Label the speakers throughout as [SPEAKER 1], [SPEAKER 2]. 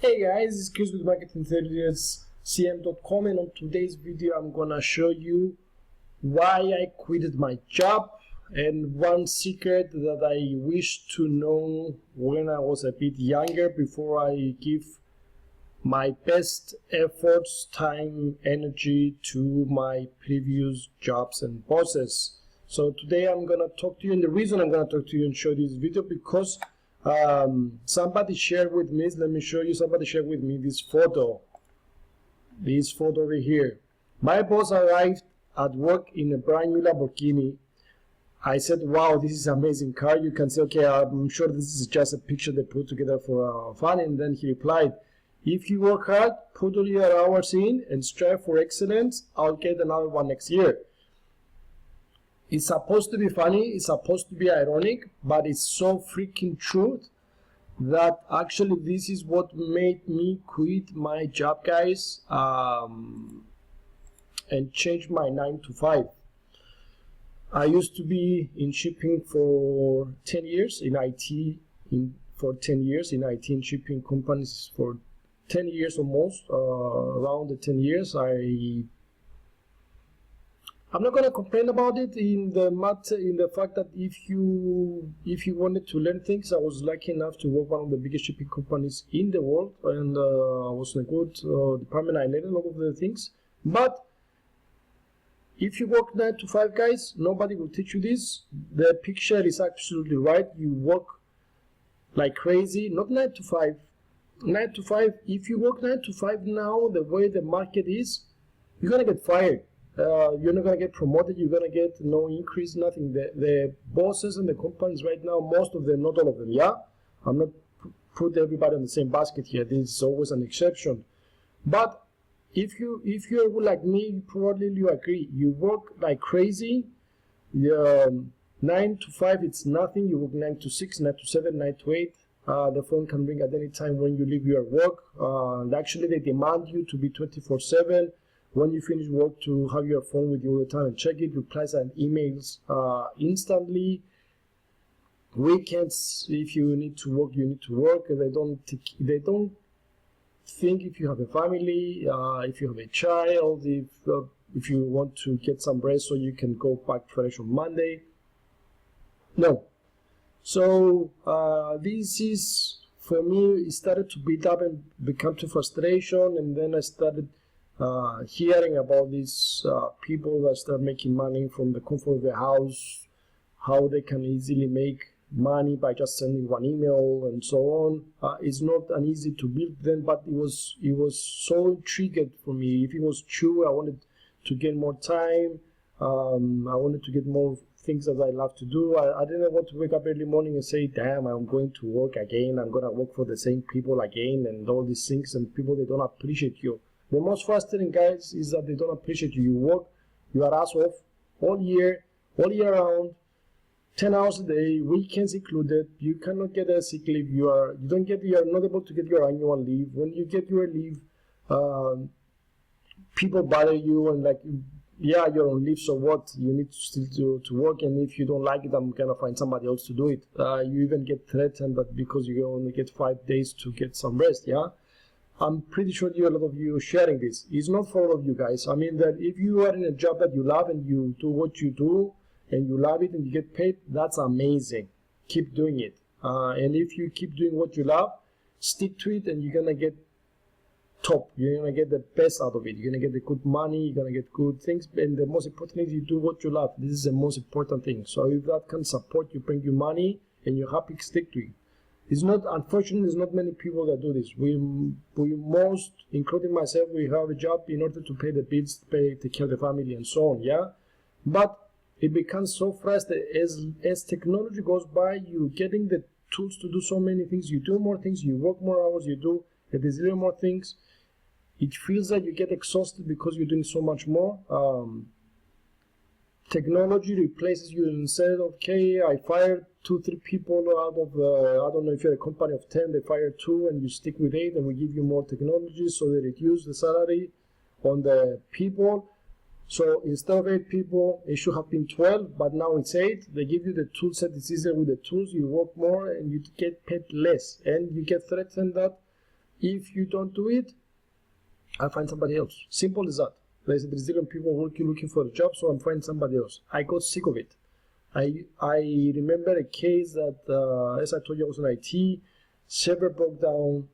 [SPEAKER 1] Hey guys, it's Chris with marketingintelligencecm.com, and on today's video I'm gonna show you why I quitted my job and one secret that I wish to know when I was a bit younger before I give my best efforts, time, energy to my previous jobs and bosses. So today I'm gonna talk to you, and the reason I'm gonna talk to you and show this video because somebody shared with me, let me show you, somebody shared with me this photo over here. My boss arrived at work in a brand new Lamborghini. I said, wow, this is an amazing car. You can say, okay, I'm sure this is just a picture they put together for fun. And then he replied, if you work hard, put all your hours in and strive for excellence, I'll get another one next year. It's supposed to be funny, it's supposed to be ironic, but it's so freaking truth that actually this is what made me quit my job, guys, and change my 9 to 5. I used to be in shipping for 10 years, in IT, for 10 years, in IT and shipping companies for 10 years almost, around the 10 years. I'm not going to complain about it in the fact that if you wanted to learn things, I was lucky enough to work one of the biggest shipping companies in the world, and I was in a good department. I learned a lot of the things. But if you work 9 to 5, guys, nobody will teach you this. The picture is absolutely right. You work like crazy, not 9 to 5. 9 to 5, if you work 9 to 5 now, the way the market is, you're going to get fired. You're not going to get promoted, you're going to get no increase, nothing. The bosses and the companies right now, most of them, not all of them, yeah? I'm not put everybody in the same basket here. This is always an exception. But if you're like me, probably you agree. You work like crazy. 9 to 5, it's nothing. You work 9 to 6, 9 to 7, 9 to 8. The phone can ring at any time when you leave your work. And actually, they demand you to be 24/7. When you finish work, to have your phone with you all the time and check it, replies and emails instantly. Weekends, if you need to work, you need to work. They don't think if you have a family, if you have a child, if you want to get some rest so you can go back fresh on Monday. No. So this is, for me, it started to build up and become to frustration, and then I started hearing about these people that start making money from the comfort of their house, how they can easily make money by just sending one email and so on. It's not an easy to build then, but it was so triggered for me. If it was true, I wanted to get more time. I wanted to get more things that I love to do. I didn't want to wake up early morning and say, damn, I'm going to work again. I'm going to work for the same people again and all these things, and people, they don't appreciate you. The most frustrating, guys, is that they don't appreciate you. You work your ass off all year round, 10 hours a day, weekends included. You cannot get a sick leave. You are not able to get your annual leave. When you get your leave, people bother you and like, yeah, you're on leave, so what? You need to still to work, and if you don't like it, I'm gonna find somebody else to do it. You even get threatened that because you only get 5 days to get some rest, yeah? I'm pretty sure a lot of you are sharing this. It's not for all of you guys. I mean that if you are in a job that you love and you do what you do and you love it and you get paid, that's amazing. Keep doing it. And if you keep doing what you love, stick to it, and you're going to get top. You're going to get the best out of it. You're going to get the good money. You're going to get good things. And the most important thing is you do what you love. This is the most important thing. So if that can support you, bring you money, and you're happy, stick to it. It's not, unfortunately, there's not many people that do this. We most, including myself, we have a job in order to pay the bills, take care of the family, and so on, yeah? But it becomes so frustrating as technology goes by. You're getting the tools to do so many things. You do more things, you work more hours, you do a bazillion more things. It feels like you get exhausted because you're doing so much more. Technology replaces you and says, okay, I fired 2-3 people out of, I don't know, if you're a company of 10, they fire 2 and you stick with 8, and we give you more technology, so they reduce the salary on the people. So instead of 8 people, it should have been 12, but now it's 8. They give you the tool set, it's easier with the tools, you work more and you get paid less. And you get threatened that If you don't do it, I'll find somebody else. Simple as that. There's Brazilian people looking for a job, so I'm finding somebody else. I got sick of it. I remember a case that, as I told you, I was in IT. Server broke down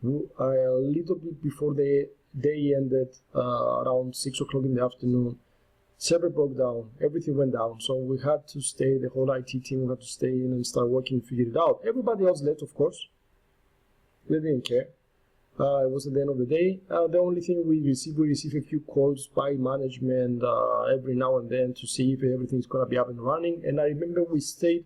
[SPEAKER 1] a little bit before the day ended, around 6 o'clock in the afternoon. Server broke down, everything went down, so we had to stay, the whole IT team had to stay in and start working, figure it out. Everybody else left, of course. They didn't care. It was at the end of the day. The only thing we receive a few calls by management every now and then to see if everything's gonna be up and running. And I remember we stayed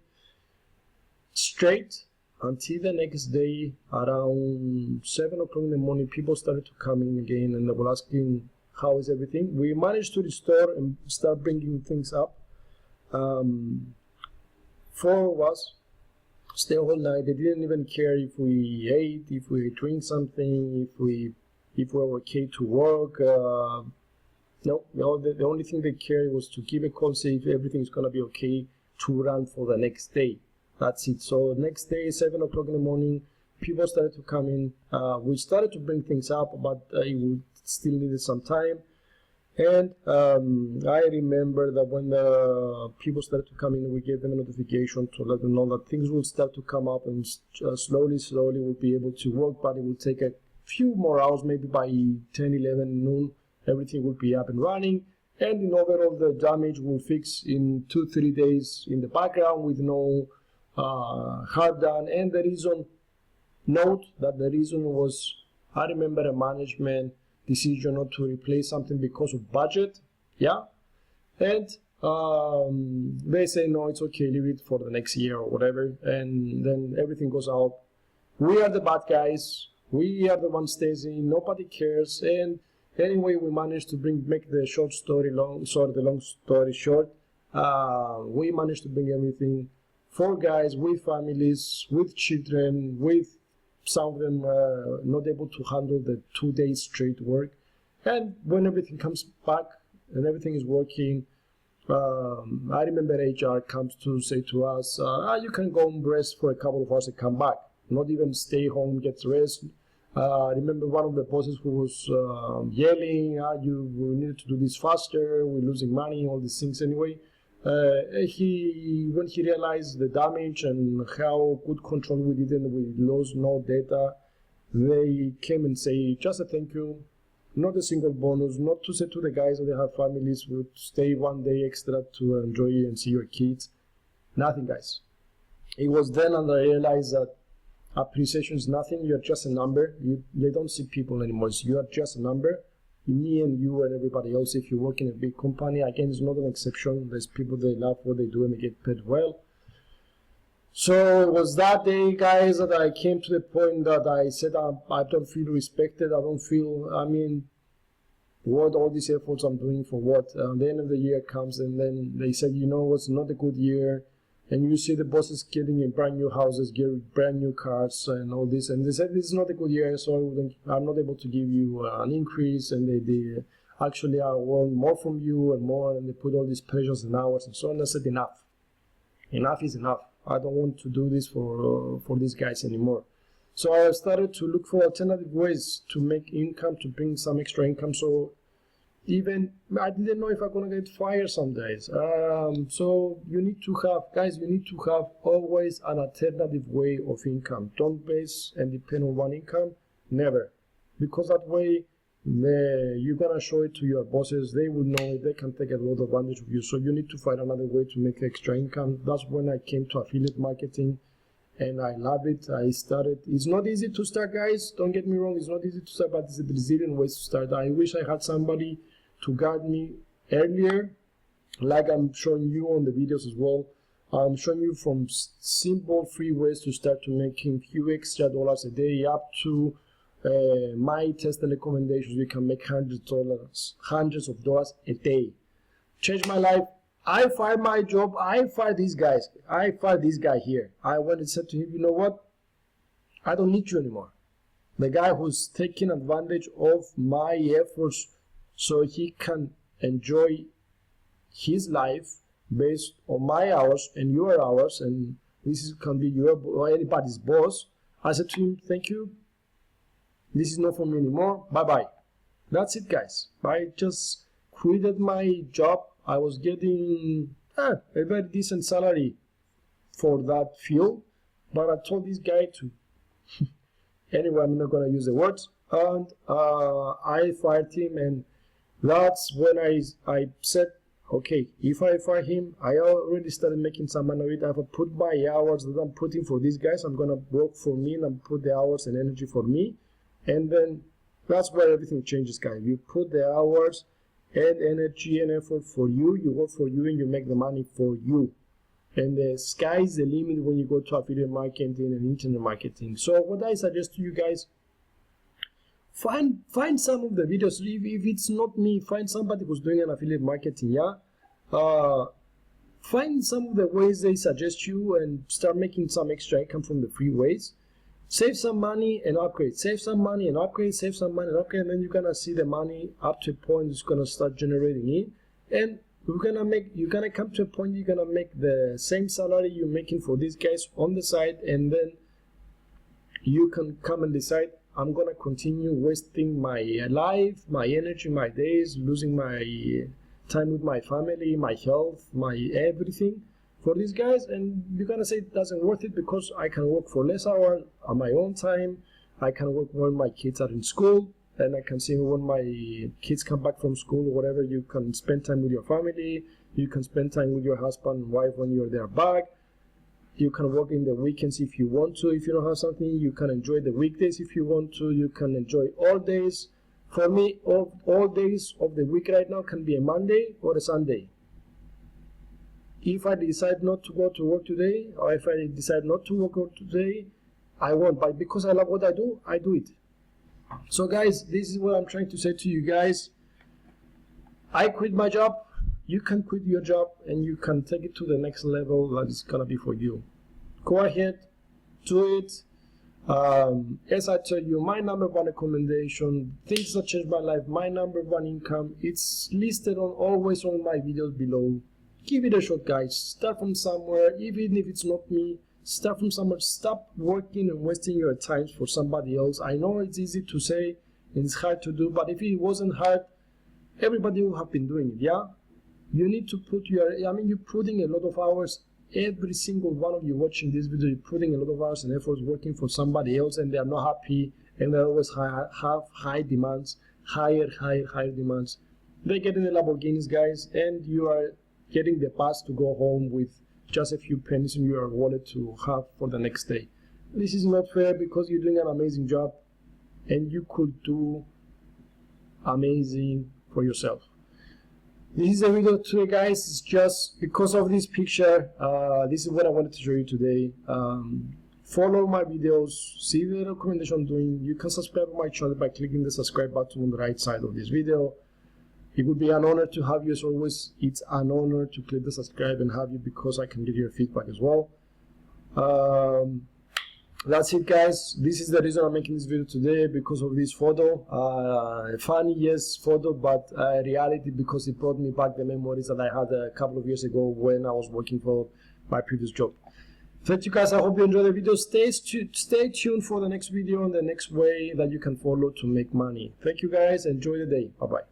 [SPEAKER 1] straight until the next day, around 7 o'clock in the morning. People started to come in again, and they were asking, how is everything? We managed to restore and start bringing things up. 4 of us stay all night. They didn't even care if we ate, if we drink something, if we were okay to work. No, the only thing they cared was to give a call, say if everything's gonna be okay to run for the next day. That's it. So next day, 7 o'clock in the morning, people started to come in. We started to bring things up, but it would still needed some time. And I remember that when the people started to come in, we gave them a notification to let them know that things will start to come up, and slowly we'll be able to work, but it will take a few more hours, maybe by 10, 11 noon, everything will be up and running. And in overall, the damage will fix in 2-3 days in the background with no hard done. And the reason, note that the reason was, I remember a management decision not to replace something because of budget, yeah, and they say no, it's okay, leave it for the next year or whatever, and then everything goes out. We are the bad guys, we are the ones stays in, nobody cares. And anyway, we managed to make the long story short, we managed to bring everything. 4 guys with families, with children, with some of them not able to handle the 2 days straight work. And when everything comes back and everything is working, I remember HR comes to say to us, you can go and rest for a couple of hours and come back, not even stay home, get rest. I remember one of the bosses who was yelling, we need to do this faster, we're losing money, all these things anyway. When he realized the damage and how good control we did and we lost no data, they came and say just a thank you, not a single bonus, not to say to the guys that they have families, would stay 1 day extra to enjoy and see your kids. Nothing, guys. It was then and I realized that appreciation is nothing. You're just a number. You don't see people anymore. So you are just a number. Me and you and everybody else, if you work in a big company, again, it's not an exception. There's people, they love what they do and they get paid well. So it was that day, guys, that I came to the point that I said, I don't feel respected. I don't feel, what all these efforts I'm doing for what? The end of the year comes and then they said, you know, it's not a good year. And you see the bosses getting in brand new houses, getting brand new cars and all this. And they said, this is not a good year, so I'm not able to give you an increase. And they actually I want more from you and more. And they put all these pressures and hours and so on. I said, enough. Enough is enough. I don't want to do this for these guys anymore. So I started to look for alternative ways to make income, to bring some extra income. So even I didn't know if I'm gonna get fired some days. So you need to have, guys, you need to have always an alternative way of income. Don't base and depend on one income, never, because that way you're gonna show it to your bosses. They will know it. They can take a lot of advantage of you. So you need to find another way to make extra income. That's when I came to affiliate marketing, and I love it. I started. It's not easy to start, guys. Don't get me wrong. It's not easy to start, but it's a Brazilian way to start. I wish I had somebody to guide me earlier, like I'm showing you on the videos as well. I'm showing you from simple free ways to start to making few extra dollars a day up to my tested recommendations. You can make hundreds of dollars a day. Change my life. I fired my job. I fired these guys. I fired this guy here. I went and said to him, you know what? I don't need you anymore. The guy who's taking advantage of my efforts so he can enjoy his life based on my hours and your hours, and this can be your or anybody's boss. I said to him, thank you. This is not for me anymore. Bye bye. That's it, guys. I just quitted my job. I was getting a very decent salary for that field, but I told this guy to anyway, I'm not gonna use the words, and I fired him, and that's when I said, okay, if I fire him, I already started making some money of it. I've put my hours that I'm putting for these guys. I'm gonna work for me, and I'm put the hours and energy for me, and then that's where everything changes, guys. You put the hours and energy and effort for you, you work for you, and you make the money for you. And the sky is the limit when you go to affiliate marketing and internet marketing. So what I suggest to you guys, find some of the videos. If it's not me, find somebody who's doing an affiliate marketing, yeah? Find some of the ways they suggest you and start making some extra income from the free ways. Save some money and upgrade. Save some money and upgrade. Save some money and upgrade. And then you're gonna see the money up to a point it's gonna start generating it. And you're gonna come to a point you're gonna make the same salary you're making for these guys on the side, and then you can come and decide, I'm gonna continue wasting my life, my energy, my days, losing my time with my family, my health, my everything for these guys, and you're gonna say it doesn't worth it because I can work for less hours on my own time. I can work when my kids are in school, and I can see when my kids come back from school or whatever. You can spend time with your family. You can spend time with your husband and wife when you're there back. You can work in the weekends if you want to. If you don't have something, you can enjoy the weekdays if you want to. You can enjoy all days. For me, all days of the week right now can be a Monday or a Sunday. If I decide not to go to work today, or if I decide not to work today, I won't. But because I love what I do it. So guys, this is what I'm trying to say to you guys. I quit my job. You can quit your job and you can take it to the next level that is gonna be for you. Go ahead, do it. As I tell you, my number one recommendation, things that changed my life, my number one income, it's listed always on my videos below. Give it a shot, guys. Start from somewhere, even if it's not me. Start from somewhere. Stop working and wasting your time for somebody else. I know it's easy to say and it's hard to do, but if it wasn't hard, everybody would have been doing it, yeah? You need to put you're putting a lot of hours. Every single one of you watching this video, you're putting a lot of hours and efforts working for somebody else, and they are not happy, and they always have high demands, higher demands. They're getting the Lamborghinis, guys, and you are getting the pass to go home with just a few pennies in your wallet to have for the next day. This is not fair because you're doing an amazing job and you could do amazing for yourself. This is a video today, guys. It's just because of this picture. This is what I wanted to show you today. Follow my videos, see the recommendation I'm doing. You can subscribe to my channel by clicking the subscribe button on the right side of this video. It would be an honor to have you as always. It's an honor to click the subscribe and have you because I can get your feedback as well. That's it, guys. This is the reason I'm making this video today, because of this photo. Funny, yes, photo, but reality, because it brought me back the memories that I had a couple of years ago when I was working for my previous job. Thank you, guys. I hope you enjoyed the video. Stay tuned for the next video and the next way that you can follow to make money. Thank you, guys. Enjoy the day. Bye-bye.